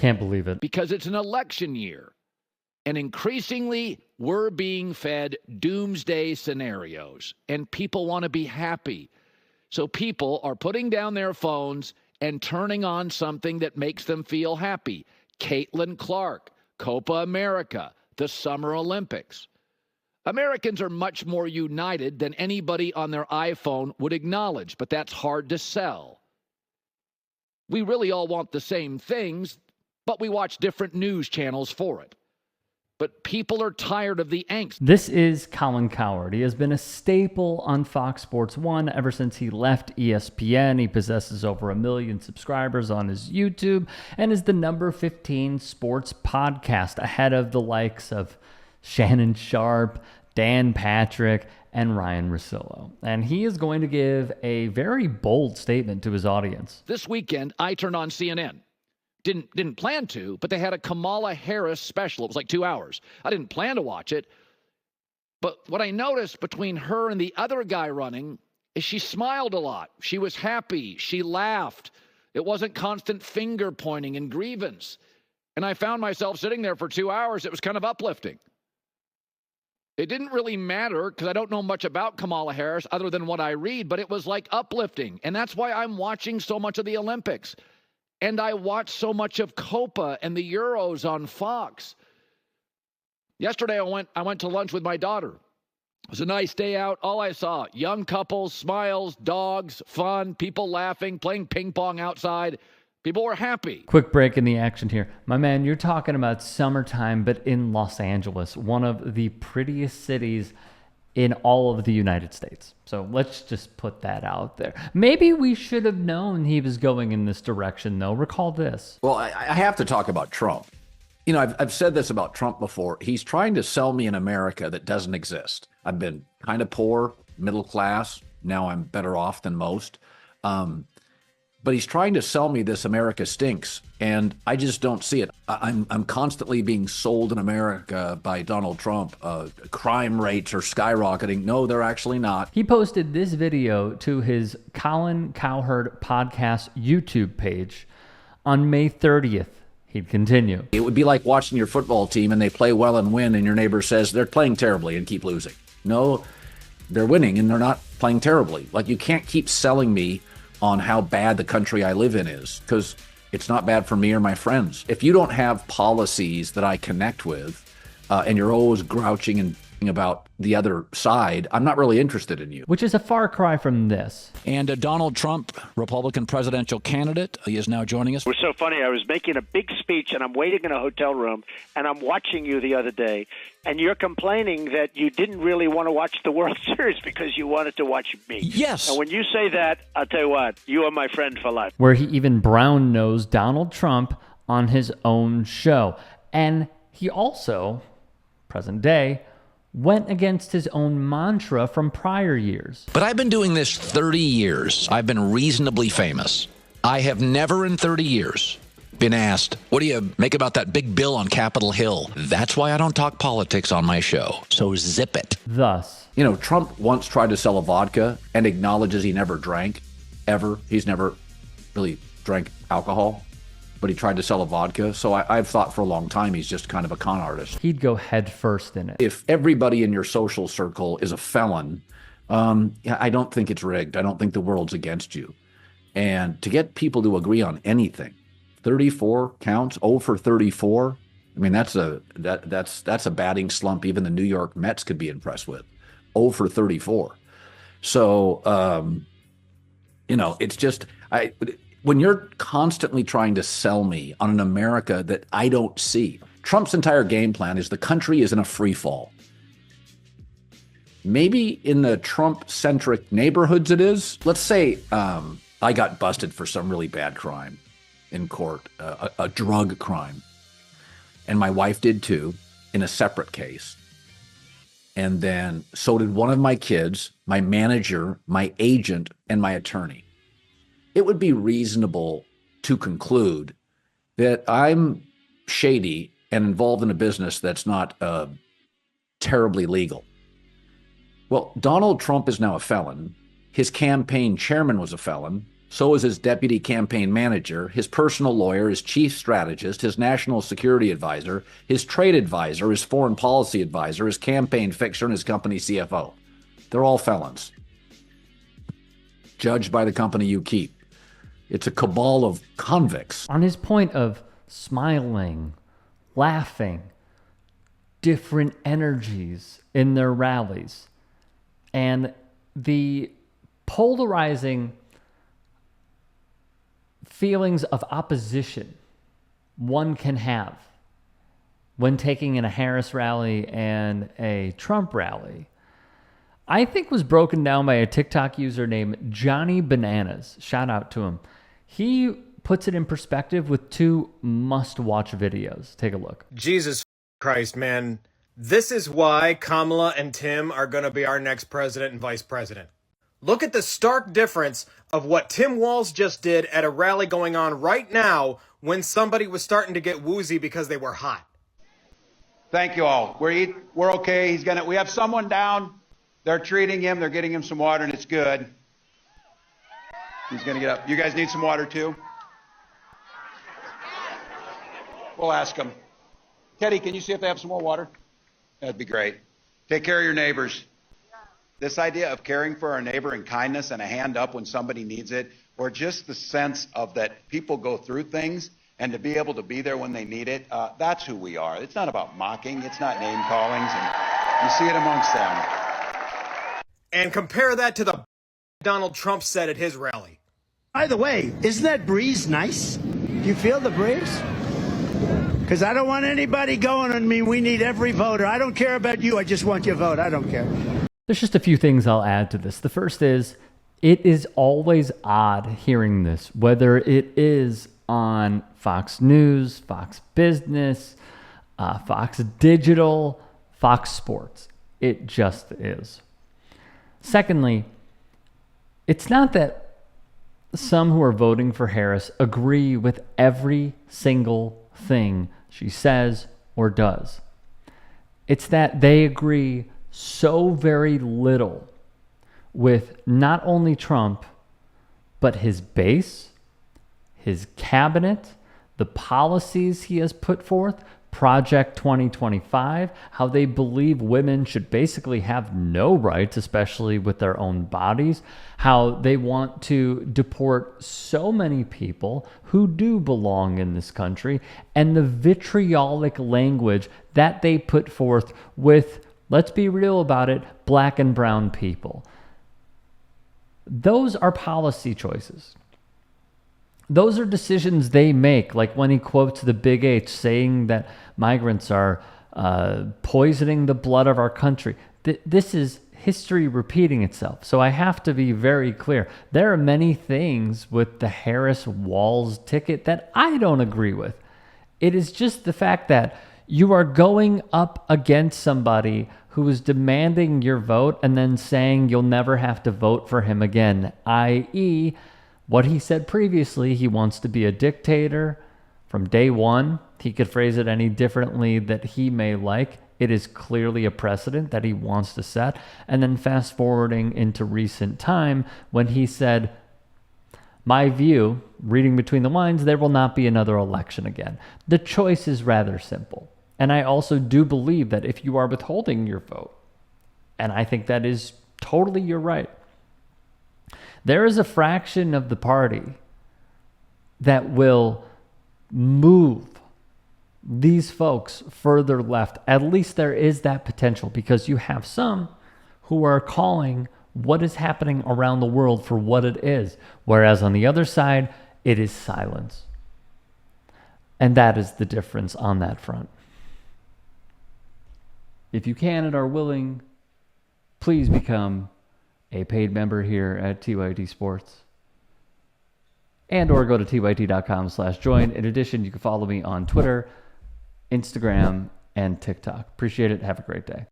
Can't believe it. Because it's an election year. And increasingly, we're being fed doomsday scenarios. And people want to be happy. So people are putting down their phones and turning on something that makes them feel happy. Caitlin Clark, Copa America, the Summer Olympics. Americans are much more united than anybody on their iPhone would acknowledge, but that's hard to sell. We really all want the same things, but we watch different news channels for it. But people are tired of the angst. This is Colin Cowherd. He has been a staple on Fox Sports 1 ever since he left ESPN. He possesses over 1 million subscribers on his YouTube and is the number 15 sports podcast, ahead of the likes of Shannon Sharp, Dan Patrick, and Ryan Russillo. And he is going to give a very bold statement to his audience. This weekend, I turned on CNN. Didn't plan to, but they had a Kamala Harris special. It was like 2 hours. I didn't plan to watch it. But what I noticed between her and the other guy running is she smiled a lot. She was happy. She laughed. It wasn't constant finger pointing and grievance. And I found myself sitting there for 2 hours. It was kind of uplifting. It didn't really matter because I don't know much about Kamala Harris other than what I read, but it was like uplifting. And that's why I'm watching so much of the Olympics. And I watch so much of Copa and the Euros on Fox. Yesterday, I went to lunch with my daughter. It was a nice day out. All I saw, young couples, smiles, dogs, fun, people laughing, playing ping pong outside. People were happy. Quick break in the action here. My man, you're talking about summertime, but in Los Angeles, one of the prettiest cities in all of the United States. So let's just put that out there. Maybe we should have known he was going in this direction, though. Recall this. Well, I have to talk about Trump. You know, I've said this about Trump before. He's trying to sell me an America that doesn't exist. I've been kind of poor, middle class. Now I'm better off than most. But he's trying to sell me this America stinks, and I just don't see it. I'm constantly being sold in America by Donald Trump. Crime rates are skyrocketing. No, they're actually not. He posted this video to his Colin Cowherd podcast YouTube page on May 30th. He'd continue. It would be like watching your football team and they play well and win, and your neighbor says they're playing terribly and keep losing. No, they're winning and they're not playing terribly. Like, you can't keep selling me on how bad the country I live in is, because it's not bad for me or my friends. If you don't have policies that I connect with, and you're always grouching and about the other side, I'm not really interested in you. Which is a far cry from this. And Donald Trump, Republican presidential candidate, he is now joining us. It was so funny. I was making a big speech, and I'm waiting in a hotel room, and I'm watching you the other day, and you're complaining that you didn't really want to watch the World Series because you wanted to watch me. Yes. And when you say that, I'll tell you what, you are my friend for life. Where he even brown-nosed Donald Trump on his own show. And he also, present day, went against his own mantra from prior years. But I've been doing this 30 years. I've been reasonably famous. I have never in 30 years been asked, what do you make about that big bill on Capitol Hill? That's why I don't talk politics on my show. So zip it. Thus, You know, Trump once tried to sell a vodka and acknowledges he never drank, ever. He's never really drank alcohol, but he tried to sell a vodka. So I've thought for a long time he's just kind of a con artist. he'd go head first in it. If everybody in your social circle is a felon, I don't think it's rigged. I don't think the world's against you. And to get people to agree on anything, 34 counts, 0 for 34. I mean, that's a batting slump even the New York Mets could be impressed with. 0 for 34. So, you know, it's just when you're constantly trying to sell me on an America that I don't see. Trump's entire game plan is the country is in a free fall. Maybe in the Trump-centric neighborhoods it is. Let's say I got busted for some really bad crime in court, a drug crime. And my wife did too, in a separate case. And then so did one of my kids, my manager, my agent, and my attorney. It would be reasonable to conclude that I'm shady and involved in a business that's not terribly legal. Well, Donald Trump is now a felon. His campaign chairman was a felon. So is his deputy campaign manager, his personal lawyer, his chief strategist, his national security advisor, his trade advisor, his foreign policy advisor, his campaign fixer, and his company CFO. They're all felons, judged by the company you keep. It's a cabal of convicts. On his point of smiling, laughing, different energies in their rallies, and the polarizing feelings of opposition one can have when taking in a Harris rally and a Trump rally, I think was broken down by a TikTok user named Johnny Bananas. Shout out to him. He puts it in perspective with two must-watch videos. Take a look. Jesus Christ, man. This is why Kamala and Tim are going to be our next president and vice president. Look at the stark difference of what Tim Walz just did at a rally going on right now when somebody was starting to get woozy because they were hot. Thank you all. We're okay. We have someone down. They're treating him. They're getting him some water, and it's good. He's going to get up. You guys need some water, too? We'll ask him. Teddy, can you see if they have some more water? That'd be great. Take care of your neighbors. This idea of caring for our neighbor and kindness and a hand up when somebody needs it, or just the sense of that people go through things and to be able to be there when they need it, that's who we are. It's not about mocking. It's not name callings. And you see it amongst them. And compare that to the Donald Trump said at his rally. By the way, isn't that breeze nice? Do you feel the breeze? Because I don't want anybody going on me. We need every voter. I don't care about you. I just want your vote. I don't care. There's just a few things I'll add to this. The first is, it is always odd hearing this, whether it is on Fox News, Fox Business, Fox Digital, Fox Sports. It just is. Secondly, it's not that some who are voting for Harris agree with every single thing she says or does. It's that they agree so very little with not only Trump, but his base, his cabinet, the policies he has put forth, Project 2025, how they believe women should basically have no rights, especially with their own bodies, how they want to deport so many people who do belong in this country, and the vitriolic language that they put forth with, let's be real about it, black and brown people. Those are policy choices. Those are decisions they make, like when he quotes the Big H saying that migrants are poisoning the blood of our country. This is history repeating itself. So I have to be very clear. There are many things with the Harris-Walz ticket that I don't agree with. It is just the fact that you are going up against somebody who is demanding your vote and then saying you'll never have to vote for him again, i.e., what he said previously, he wants to be a dictator from day one. He could phrase it any differently that he may like. It is clearly a precedent that he wants to set. And then fast forwarding into recent time when he said, my view, reading between the lines, there will not be another election again. The choice is rather simple. And I also do believe that if you are withholding your vote, and I think that is totally your right, there is a fraction of the party that will move these folks further left. At least there is that potential, because you have some who are calling what is happening around the world for what it is, whereas on the other side, it is silence. And that is the difference on that front. If you can and are willing, please become a paid member here at TYT Sports, and or go to tyt.com/join. In addition, you can follow me on Twitter, Instagram, and TikTok. Appreciate it. Have a great day.